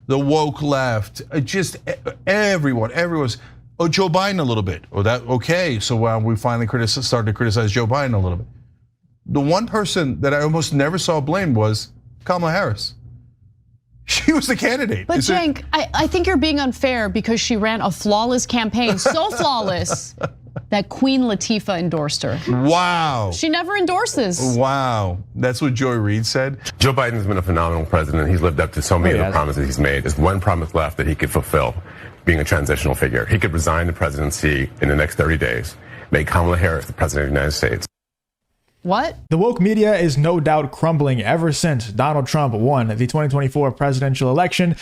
the woke left, just everyone's, oh, Joe Biden a little bit. Oh, that, okay, so we finally started to criticize Joe Biden a little bit. The one person that I almost never saw blamed was Kamala Harris. She was the candidate. But Cenk, I think you're being unfair because she ran a flawless campaign, so flawless that Queen Latifah endorsed her. Wow. She never endorses. Wow, that's what Joy Reid said. Joe Biden's been a phenomenal president. He's lived up to so many of the promises he's made. There's one promise left that he could fulfill, being a transitional figure. He could resign the presidency in the next 30 days, make Kamala Harris the president of the United States. What? The woke media is no doubt crumbling ever since Donald Trump won the 2024 presidential election.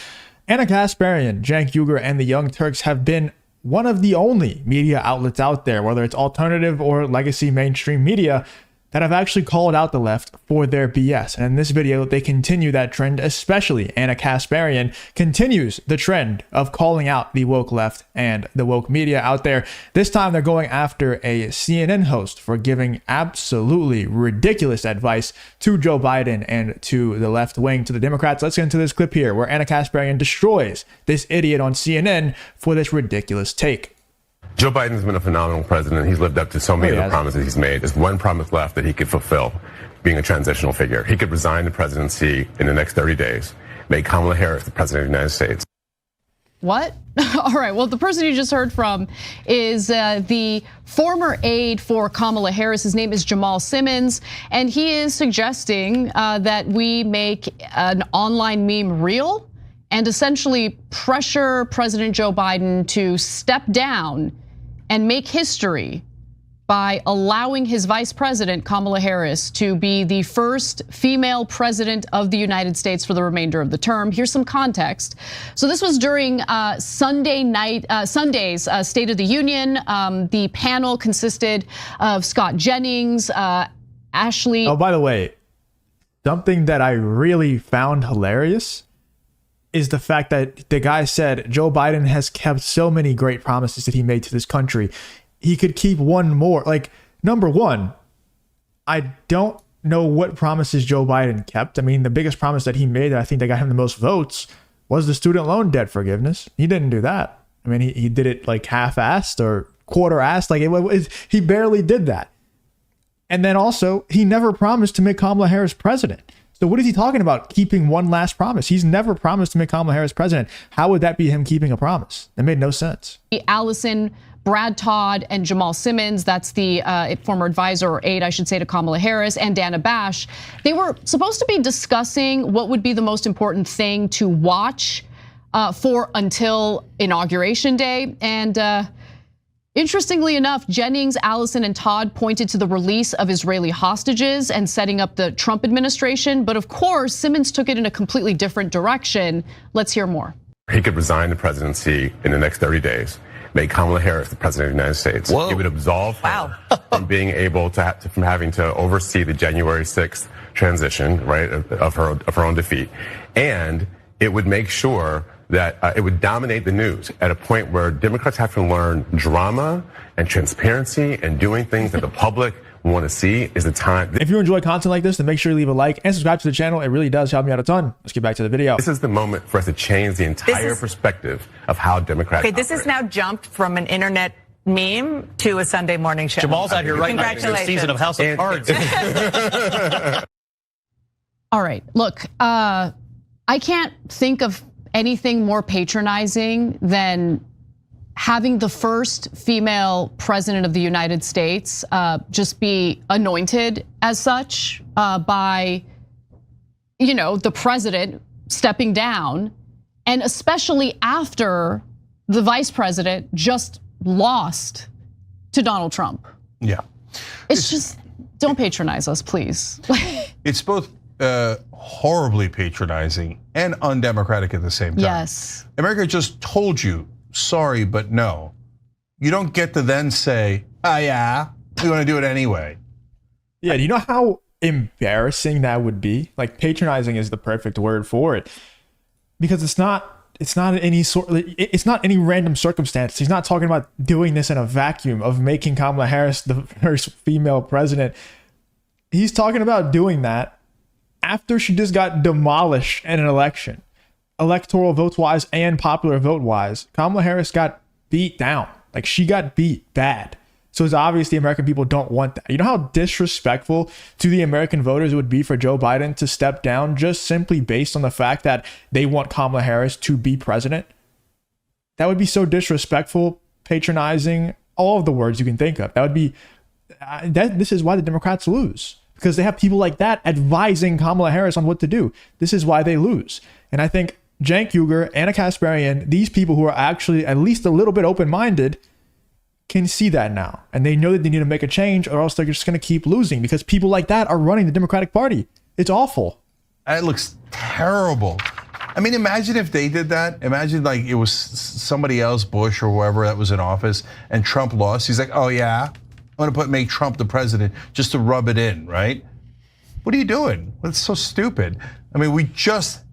Ana Kasparian, Cenk Uygur, and the Young Turks have been one of the only media outlets out there, whether it's alternative or legacy mainstream media, that have actually called out the left for their BS. And in this video, they continue that trend, especially Ana Kasparian continues the trend of calling out the woke left and the woke media out there. This time they're going after a CNN host for giving absolutely ridiculous advice to Joe Biden and to the left wing, to the Democrats. Let's get into this clip here where Ana Kasparian destroys this idiot on CNN for this ridiculous take. Joe Biden's been a phenomenal president. He's lived up to so many of the promises he's made. There's one promise left that he could fulfill, being a transitional figure. He could resign the presidency in the next 30 days, make Kamala Harris the president of the United States. What? All right, well, the person you just heard from is the former aide for Kamala Harris. His name is Jamal Simmons, and he is suggesting that we make an online meme real and essentially pressure President Joe Biden to step down and make history by allowing his vice president, Kamala Harris, to be the first female president of the United States for the remainder of the term. Here's some context. So this was during Sunday's State of the Union. The panel consisted of Scott Jennings, Ashley. Oh, by the way, something that I really found hilarious is the fact that the guy said Joe Biden has kept so many great promises that he made to this country. He could keep one more. Like, number one, I don't know what promises Joe Biden kept. I mean, the biggest promise that he made that I think that got him the most votes was the student loan debt forgiveness. He didn't do that. I mean, he did it like half-assed or quarter-assed. Like he barely did that. And then also, he never promised to make Kamala Harris president. So what is he talking about? Keeping one last promise? He's never promised to make Kamala Harris president. How would that be him keeping a promise? That made no sense. Allison, Brad Todd, and Jamal Simmons, that's the former advisor or aide, I should say, to Kamala Harris, and Dana Bash. They were supposed to be discussing what would be the most important thing to watch for until Inauguration Day. And interestingly enough, Jennings, Allison, and Todd pointed to the release of Israeli hostages and setting up the Trump administration. But of course, Simmons took it in a completely different direction. Let's hear more. He could resign the presidency in the next 30 days, make Kamala Harris the president of the United States. Whoa. It would absolve her from being able to, from having to oversee the January 6th transition, right, of her own defeat. And it would make sure that it would dominate the news at a point where Democrats have to learn drama and transparency and doing things that the public want to see is the time. If you enjoy content like this, then make sure you leave a like and subscribe to the channel. It really does help me out a ton. Let's get back to the video. This is the moment for us to change the entire perspective of how Democrats operate. This has now jumped from an internet meme to a Sunday morning show. Jamal's out here right now for a season of House of Cards. All right, look, I can't think of anything more patronizing than having the first female president of the United States just be anointed as such by, the president stepping down, and especially after the vice president just lost to Donald Trump. Yeah. It's just, don't patronize us, please. It's both horribly patronizing and undemocratic at the same time. Yes. America just told you, sorry, but no. You don't get to then say, oh yeah, we want to do it anyway. Yeah, do you know how embarrassing that would be? Like, patronizing is the perfect word for it. Because it's not any random circumstance. He's not talking about doing this in a vacuum of making Kamala Harris the first female president. He's talking about doing that after she just got demolished in an election. electoral votes wise and popular vote wise, Kamala Harris got beat down. Like, she got beat bad. So it's obvious the American people don't want that. You know how disrespectful to the American voters it would be for Joe Biden to step down just simply based on the fact that they want Kamala Harris to be president? That would be so disrespectful, patronizing, all of the words you can think of. That would be, this is why the Democrats lose. Because they have people like that advising Kamala Harris on what to do. This is why they lose. And I think Cenk Uygur, Ana Kasparian, these people who are actually at least a little bit open-minded can see that now. And they know that they need to make a change or else they're just going to keep losing because people like that are running the Democratic Party. It's awful. It looks terrible. I mean, imagine if they did that. Imagine like it was somebody else, Bush or whoever that was in office, and Trump lost. He's like, oh yeah, I'm gonna make Trump the president just to rub it in, right? What are you doing? That's so stupid. I mean, we just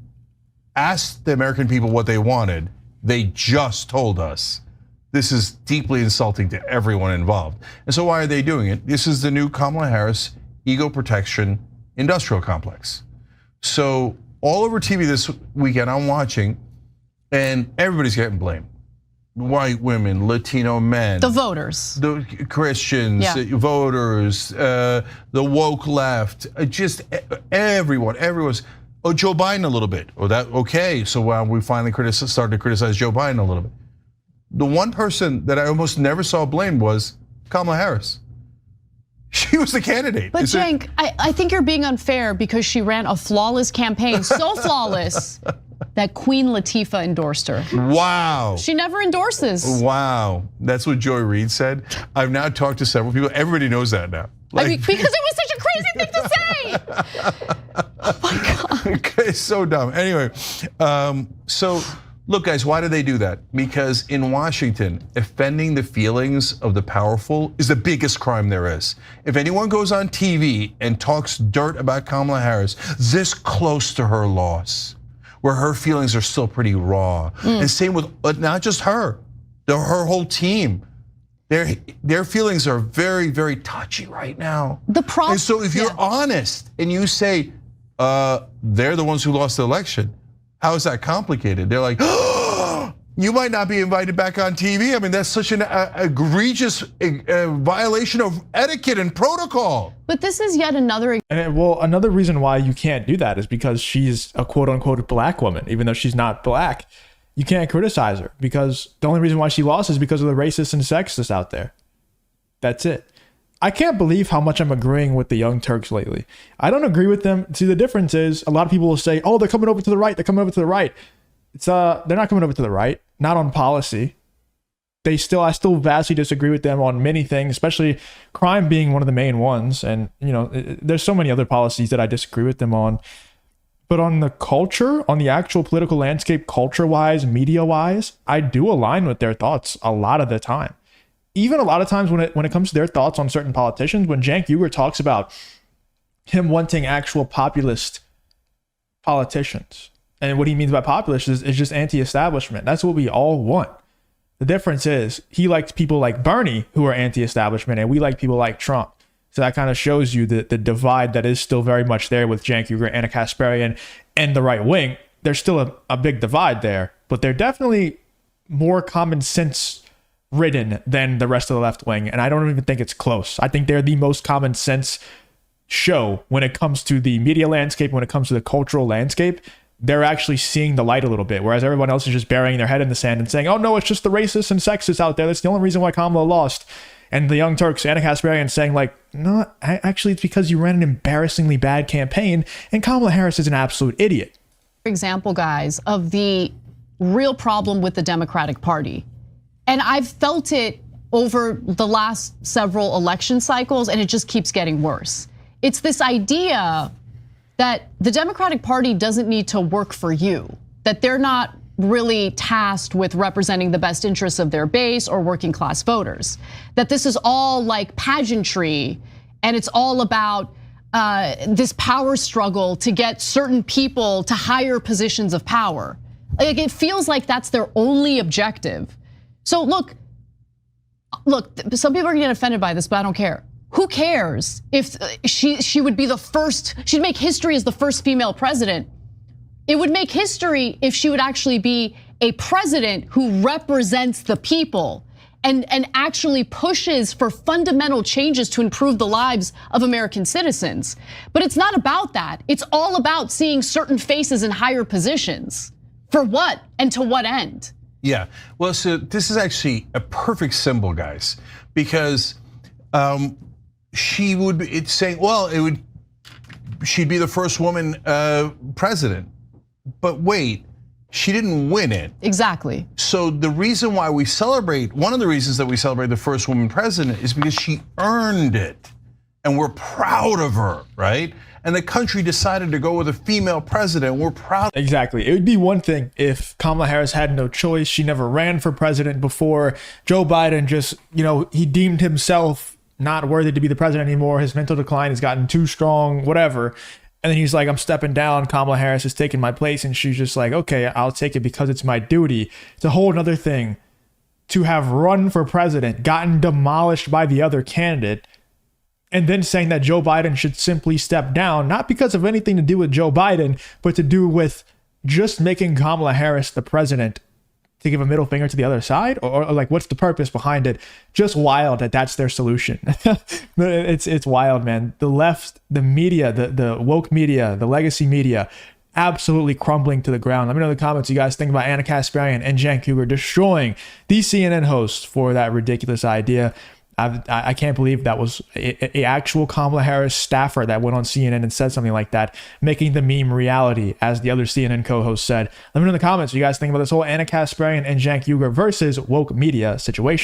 asked the American people what they wanted. They just told us. This is deeply insulting to everyone involved. And so why are they doing it? This is the new Kamala Harris ego protection industrial complex. So all over TV this weekend, I'm watching, and everybody's getting blamed. White women, Latino men. The voters. The Christians, voters, the woke left, just everyone's, oh, Joe Biden a little bit. Oh, that, okay, so we finally started to criticize Joe Biden a little bit. The one person that I almost never saw blamed was Kamala Harris. She was the candidate. But Cenk, I think you're being unfair because she ran a flawless campaign, so flawless that Queen Latifah endorsed her. Wow. She never endorses. Wow, that's what Joy Reid said. I've now talked to several people. Everybody knows that now. Like, I mean, because it was such a crazy thing to say. Oh my God. It's so dumb. Anyway, so look, guys, why do they do that? Because in Washington, offending the feelings of the powerful is the biggest crime there is. If anyone goes on TV and talks dirt about Kamala Harris, this close to her loss, where her feelings are still pretty raw. And same with not just her, her whole team. Their feelings are very, very touchy right now. The problem. And so if you're honest and you say they're the ones who lost the election, how is that complicated? They're like, oh, you might not be invited back on TV. I mean, that's such an egregious violation of etiquette and protocol. But this is yet another. Well, another reason why you can't do that is because she's a quote unquote black woman, even though she's not black. You can't criticize her because the only reason why she lost is because of the racists and sexists out there. That's it. I can't believe how much I'm agreeing with the Young Turks lately. I don't agree with them. See, the difference is a lot of people will say, oh, they're coming over to the right. They're coming over to the right. They're not coming over to the right, not on policy. I still vastly disagree with them on many things, especially crime being one of the main ones. And, there's so many other policies that I disagree with them on. But on the culture, on the actual political landscape, culture-wise, media-wise, I do align with their thoughts a lot of the time. Even a lot of times when it comes to their thoughts on certain politicians, when Cenk Uygur talks about him wanting actual populist politicians, and what he means by populist is just anti-establishment. That's what we all want. The difference is he likes people like Bernie who are anti-establishment, and we like people like Trump. So that kind of shows you the divide that is still very much there with Cenk Uygur, Ana Kasparian, and the right wing. There's still a big divide there, but they're definitely more common sense ridden than the rest of the left wing. And I don't even think it's close. I think they're the most common sense show when it comes to the media landscape, when it comes to the cultural landscape. They're actually seeing the light a little bit, whereas everyone else is just burying their head in the sand and saying, oh no, it's just the racists and sexists out there. That's the only reason why Kamala lost. And the Young Turks, Ana Kasparian, saying like, no, actually it's because you ran an embarrassingly bad campaign and Kamala Harris is an absolute idiot. Example, guys, of the real problem with the Democratic Party. And I've felt it over the last several election cycles, and it just keeps getting worse. It's this idea that the Democratic Party doesn't need to work for you, that they're not really tasked with representing the best interests of their base or working class voters, that this is all like pageantry and it's all about this power struggle to get certain people to higher positions of power. Like it feels like that's their only objective. So look, some people are gonna get offended by this, but I don't care. Who cares if she would be the first, she'd make history as the first female president. It would make history if she would actually be a president who represents the people and actually pushes for fundamental changes to improve the lives of American citizens. But it's not about that. It's all about seeing certain faces in higher positions. For what and to what end? Yeah, well, so this is actually a perfect symbol, guys, because she would be, it's saying, well, she'd be the first woman president. But wait, she didn't win it. Exactly. So the reason why we celebrate, one of the reasons that we celebrate the first woman president is because she earned it. And we're proud of her, right? And the country decided to go with a female president. We're proud. Exactly. It would be one thing if Kamala Harris had no choice. She never ran for president before. Joe Biden just, he deemed himself not worthy to be the president anymore. His mental decline has gotten too strong, whatever. And then he's like, I'm stepping down. Kamala Harris is taking my place. And she's just like, okay, I'll take it because it's my duty. It's a whole other thing to have run for president, gotten demolished by the other candidate, and then saying that Joe Biden should simply step down, not because of anything to do with Joe Biden, but to do with just making Kamala Harris the president to give a middle finger to the other side? Or like, what's the purpose behind it? Just wild that that's their solution. It's wild, man. The left, the media, the woke media, the legacy media, absolutely crumbling to the ground. Let me know in the comments what you guys think about Ana Kasparian and Cenk Uygur destroying these CNN hosts for that ridiculous idea. I can't believe that was a actual Kamala Harris staffer that went on CNN and said something like that, making the meme reality, as the other CNN co-host said. Let me know in the comments what you guys think about this whole Ana Kasparian and Cenk Uygur versus woke media situation.